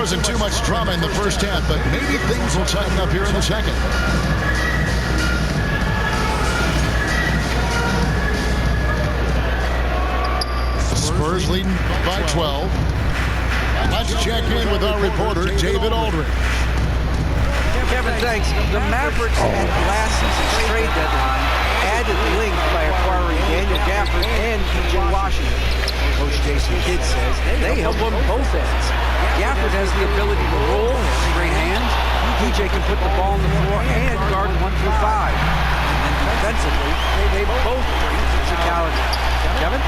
wasn't too much drama in the first half, but maybe things will tighten up here in the second. Spurs leading by 12. Let's check in with our reporter, David Aldridge. Kevin, thanks. The Mavericks at last season's trade deadline added length by acquiring Daniel Gafford and P.J. Washington. Coach Jason Kidd says they help on both ends. Gafford has the ability to roll, straight hands. P.J. can put the ball on the floor and guard 1 through 5. And then defensively, they both bring physicality. Kevin?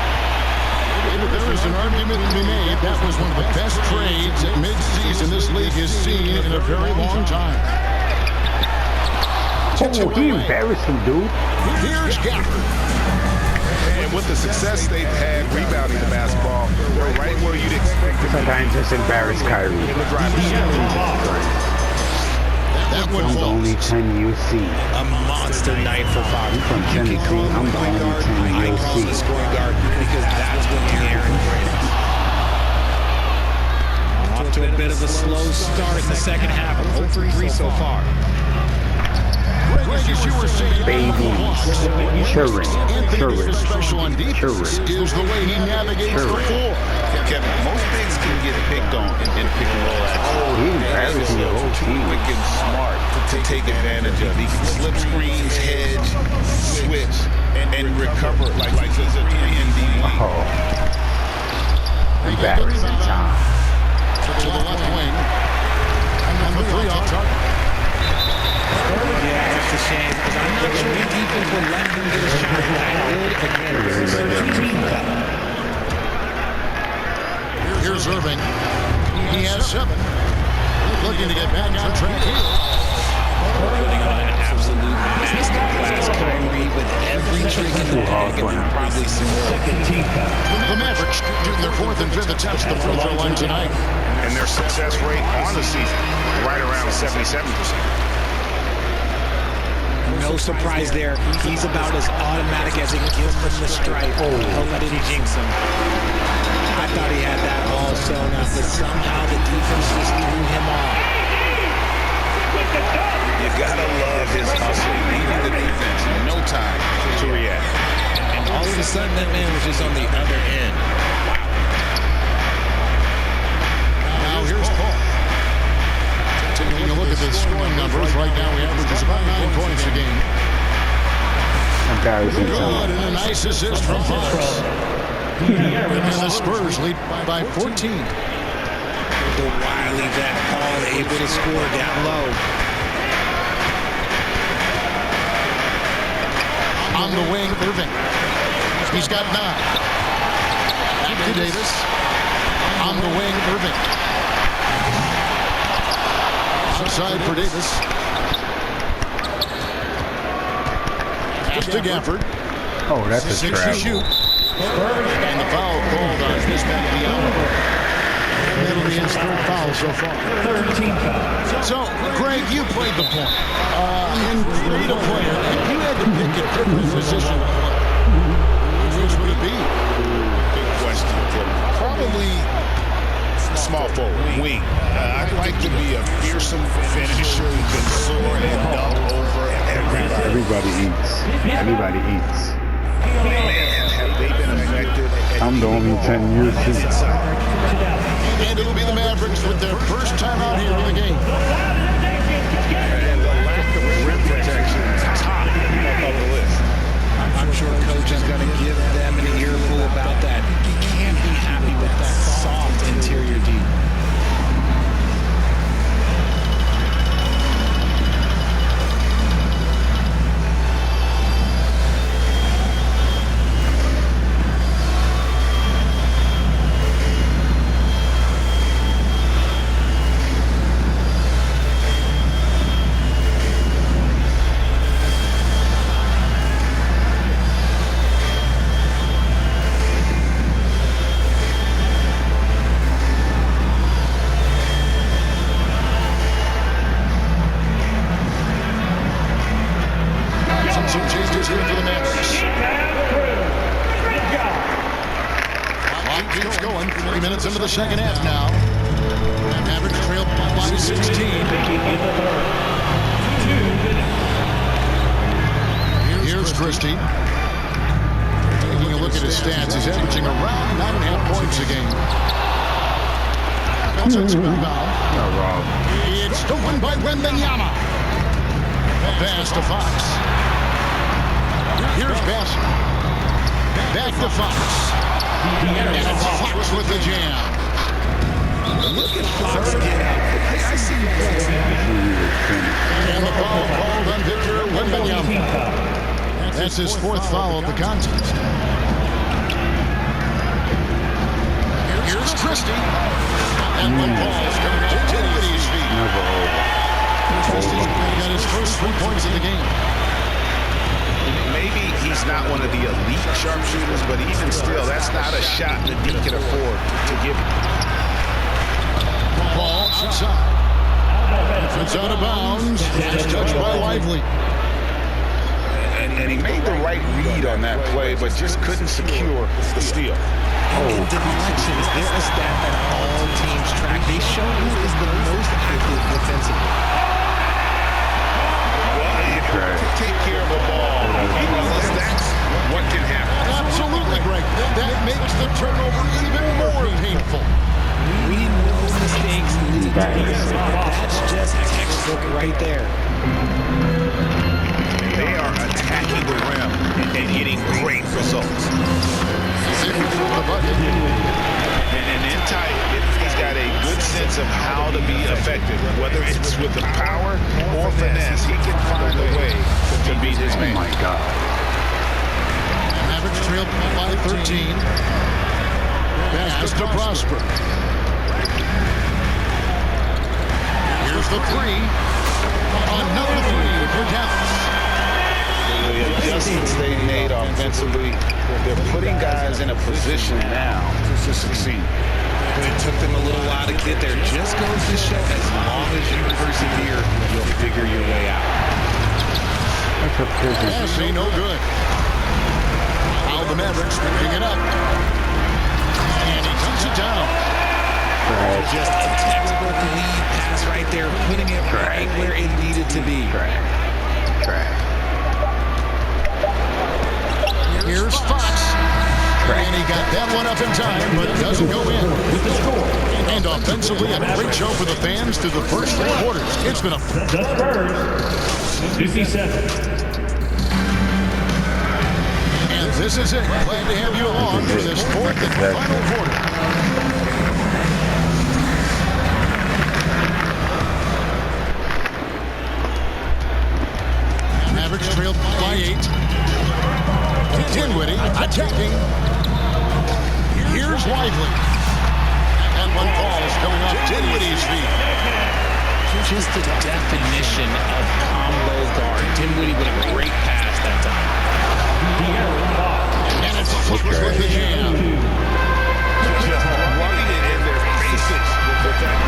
There is an argument to be made. That was one of the best trades at midseason this league has seen in a very long time. Oh, he embarrassed him, dude. Here's Gafford. And with the success they've had rebounding the basketball, they're right where you'd expect them. Sometimes just embarrass Kyrie. In the driver's seat. That one I'm the only 10 you'll see. A monster night for Fox. I'm from Tennessee. I'm the only 10 you'll I call the see. scoring guard because that's when Aaron Brandon. Off to a bit of a slow start in the second half. 0 for 3 so far. Baby. Children. Special on defense is the way he navigates the floor. Kevin, most bigs can get picked on in pick and roll action. Oh, he embarrassed the whole team. Quick and smart to take advantage of. He can slip screens, hedge, switch, and recover like he's a 3-and-D wing. Oh. Embarrassing time. To the left wing. And the 3 off target. Yeah, it's a shame because I'm not sure the defense will let him get a shot that good again. Here's Irving. He has 7. Looking to get back on track here. Putting on an absolute masterclass. Kyrie with every trick in the bag and probably some more. The Mavericks shooting their 4th and 5th attempts at the free throw line tonight. And their success rate on the season, right around 77%. No surprise there. He's about as automatic as it gets from the stripe. Don't let it jinx him. I thought he had that all sewn up, but somehow the defense just threw him off. You gotta love his hustle, leaving the defense in no time to react. And all of a sudden, that man was just on the other end. Now here's Paul. Taking a look at the scoring numbers, right now he averages about 9 points a game. Embarrassing Good time. and a nice assist from Fox. And the Spurs lead by 14. The wily vet Paul able to score down low. On the wing, Irving. He's got 9. Back to Davis. On the wing, Irving. Outside for Davis. Pass to Gafford. Oh, that's a 6 to trap. shoot. And the foul called on Bismack Diallo. That'll be his 3rd foul so far. 13 fouls. So, Greg, you played the point. And lead a player, if you had to pick a different position, which would it be? Good question. Probably small forward, wing. I'd like to be a fearsome finisher who can soar and dunk over everybody. Everybody eats. Everybody eats. Man, have they been effective? I'm the only 10 you'll see. And it'll be the Mavericks with their first time out here in the game. And the lack of rim protection is top of the list. I'm sure coach is going to give them an earful about that. You can't be happy with that soft interior D. Some changes here for the Mavericks. Clock keeps going. 3 minutes into the second half now. Mavericks trail This is 16. Here's Christie. Taking a look at his stats, he's averaging around 9.5 points a game. Offensive rebound. No, Rob. It's stolen by Wembanyama. Pass to Fox. Here's Bassett. Back to Fox. And it's Fox with the jam. Look at Fox get up. I see you play. And the foul called on Victor Wembanyama. That's his fourth foul of the contest. Here's Christie. And one ball's coming out to his feet. Never over. Christie's got his first 3 points of the game. Maybe he's not one of the elite sharpshooters, but even still, that's not a shot that he can afford to give. Ball outside. It's out of bounds. It's touched by Lively. And he made the right read on that play, but just couldn't secure the steal. In deflections, there's a stat that all teams track. They show who is the most active defensively. Well, if you take care of a ball, that's what can happen. Absolutely, Greg. That makes the turnover even more painful. We know mistakes lead to errors. That's just textbook right there. They are attacking the rim and getting great results. And in tight, he's got a good sense of how to be effective, whether it's with the power or finesse. He can find a way to beat his man. Oh my God. Average trail by 13. Pass to Prosper. Here's the three. Another three for Dallas. The adjustments they made offensively, they're putting guys in a position now to succeed. It took them a little while to get there. Just goes to show, as long as you persevere, you'll figure your way out. That's a prison. Pass ain't no good. Now the Mavericks picking it up. And he comes it down. Just a textbook lead pass right there, putting it right where it needed to be. Trash. Here's Fox. And he got that one up in time, but it doesn't go in. With the score. And offensively, a great show for the fans through the first 3 quarters. It's been a... The Spurs, 57. And this is it. Glad to have you along for this fourth and final quarter. Mavericks trailed by 8. Dinwiddie attacking. Here's Lively. And one ball is coming off Dinwiddie's feet. Just a definition of combo guard. Dinwiddie with a great pass that time. And it's Fox with the jam. Just rubbing it in their faces with that.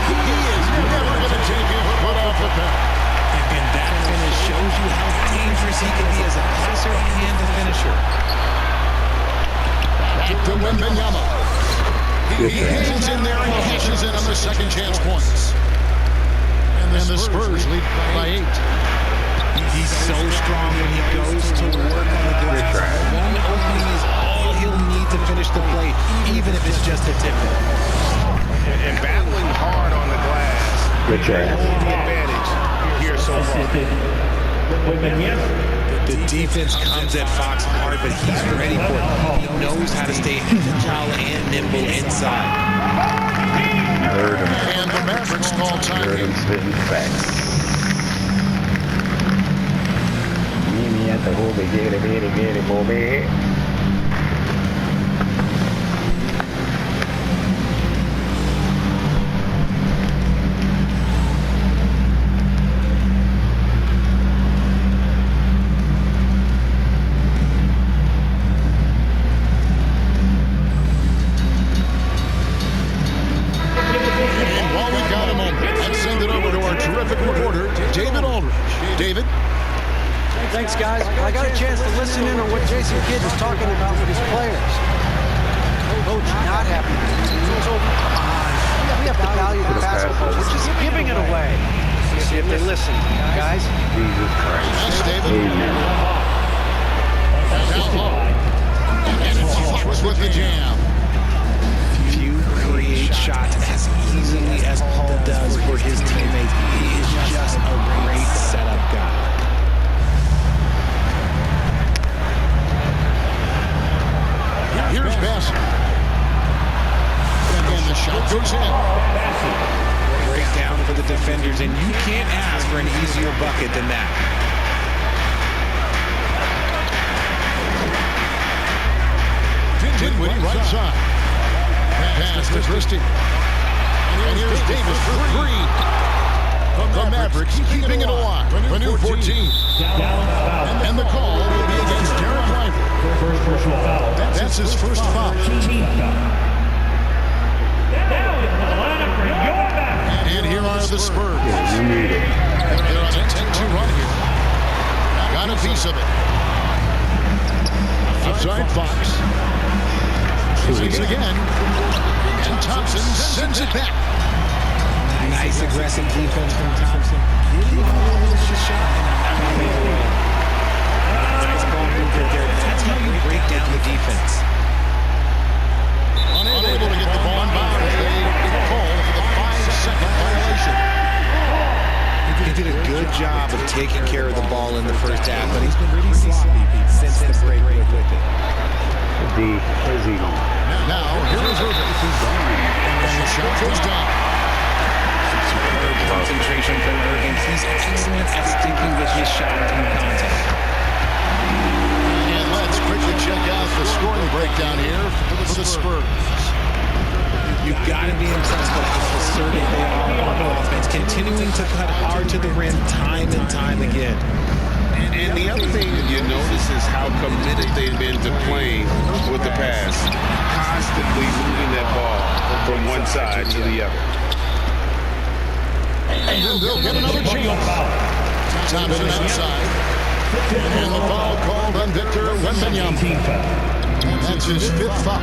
He is never going to take his foot off the pedal. And that finish shows you how dangerous he can be as a passer and a finisher. Back to Wembanyama. He hangs in there and cashes in on the second chance points. And the Spurs lead by 8. He's so strong when he goes to work on the glass. One opening is all he'll need to finish the play, even if it's just a tip. And battling hard on the glass. Good try. The advantage here so far. The defense comes at Fox hard, but he's ready for it. He knows how to stay agile and nimble inside. Heard him. And the Mavericks call Heard him time. spitting facts. Me at the Bobby, get it, Bobby. And while we've got a moment, let's send it over to our terrific reporter, David Aldridge. David? Thanks, guys. I got a chance to listen in on what Jason Kidd was talking about with his players. Coach not happy. He told them, come on, we have to value the basketball which is giving it away. See if they listen, guys. Jesus Christ. That's David. Amen. Down low. And it's Fox with the jam. Few create shots as easily as Paul does for his teammates. He is just a great setup guy. Here's Bassett. And the shot goes in. Breakdown for the defenders, and you can't ask for an easier bucket than that. Dinwiddie right side. Pass to Christie. And here's Davis for three. The Mavericks keeping it alive. Renew 14. And the call will be against Derek Lively. First personal foul. That's his first foul. Team foul. Now into the lineup for your back. And here are the Spurs. Yeah, you need it. They're on a 10-2 run here. Got a piece of it. Outside Fox. Shoots again. And Thompson sends it back. Nice aggressive defense from Thompson. Nice ball movement there. That's how you break down the defense. Unable to get the ball in bounds. They call for the 5-second violation. He did a good job of taking care of the ball in the first half, but he's been really sloppy since the break with it. Where's he going? Now, here is Irving. And the shot goes down. Concentration from Irving. He's excellent at sticking with his shot in contact. And let's quickly check out the scoring breakdown here for the Spurs. You've got to be impressed with how assertive they are on offense, continuing to cut hard to the rim time and time again. And the other thing you notice is how committed they've been to playing with the pass, constantly moving that ball from one side to the other. And then they'll get another chance. Thompson outside. And the foul called on Victor Wembanyama. Team foul. That's his fifth foul.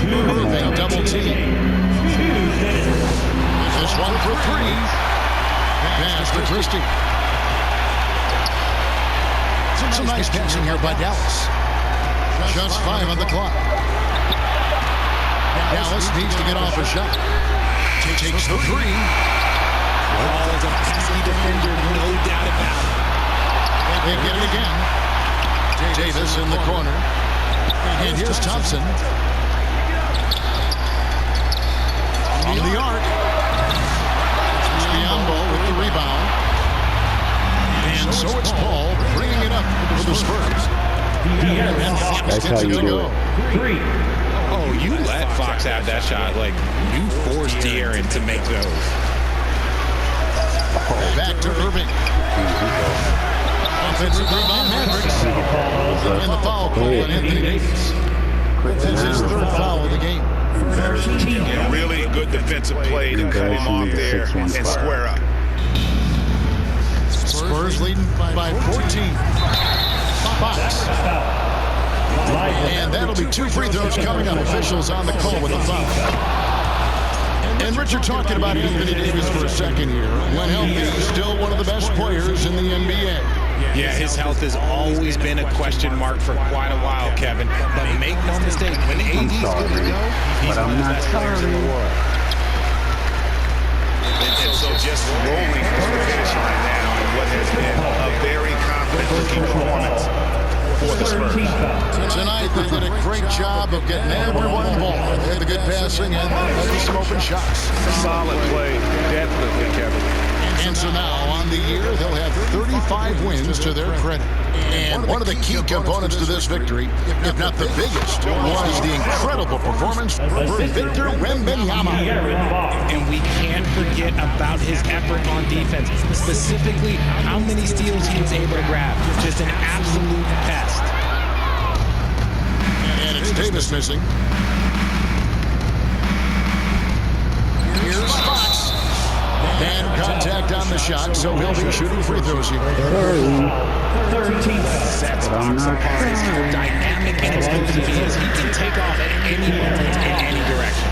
Irving double team. This one for three. Pass to Christie. Some nice passing here by Dallas. Just 5 on the clock. Dallas needs to get off a shot. Takes the three. Paul is a pesky defender, no doubt about it. They get it again. Davis in the corner. And here's Thompson. On the arc. Biombo with the rebound. And so it's Paul bringing it up for the Spurs. And Fox That's gets how it you to do go. it. 3. Oh, you let Fox have that shot. Like, you forced De'Aaron to make those. Back to Irving. Offensive rebound Mavericks. And the foul call on Anthony Davis. That's his third foul of the game. And really good defensive play to cut him off there and square up. Spurs leading by 14. Fox. And that'll be 2 free throws coming up. Officials on the call with a foul. And Richard talking about Anthony Davis for a second here. When healthy, he's still one of the best players in the NBA. Yeah, his health has always been a question mark for quite a while, Kevin. But make no mistake, when AD's good to go, he's one of the best players in the world. And so just rolling for the finish line now in what has been a very confident-looking performance for the Spurs. Tonight, they did a great job of getting everyone involved. They had the good passing and some open shots. Solid play, definitely, Kevin. And so now, on the year, they'll have 35 wins to their credit. And one of the key components to this victory, if not the biggest, was the incredible performance for Victor Wembanyama. And we can't forget about his effort on defense, specifically how many steals he was able to grab. Just an absolute pest. And it's Davis missing. Here's Fox. And contact on the shot, so he'll be shooting free throws here. Sets Fox apart is how dynamic and explosive he is. He can take off at any moment in any direction.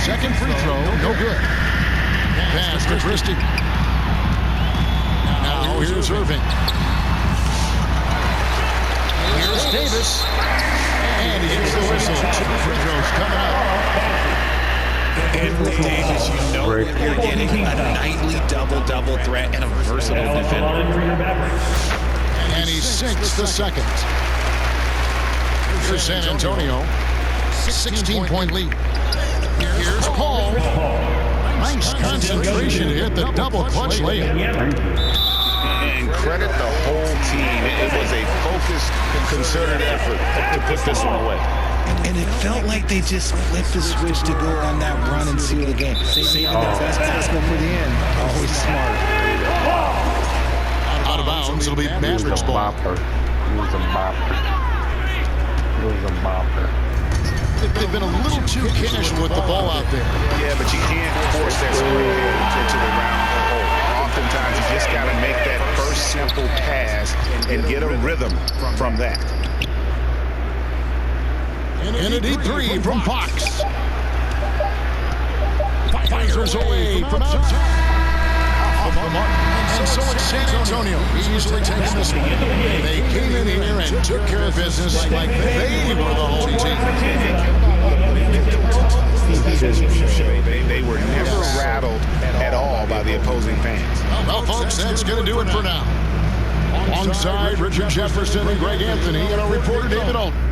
Second free throw, no good. Pass to Christie. Now here's Irving. Here's Davis. And he hits the whistle. 2 free throws coming up. And with Davis, you know that you're getting a nightly double-double threat and a versatile defender. And he sinks the second. Here's San Antonio. 16-point lead. Here's Paul. Nice concentration to hit the double clutch layup. And credit the whole team. It was a focused, concerted effort to put this one away. And it felt like they just flipped the switch to go on that run and seal the game. Saving the best possible for the end. Always smart. Out of bounds, it'll be Mavericks ball. They've been a little too casual with the ball out there. Yeah, but you can't force that spread into the round hole. Oftentimes, you just got to make that first simple pass and get a rhythm from that. And a deep three from Fox. Fires away from outside. And so it's San Antonio easily taking this one. They came in here and took care of business like they were the home team. They were never rattled at all by the opposing fans. Well, folks, that's going to do it for now. Alongside Richard Jefferson and Greg Anthony and our reporter David Alton.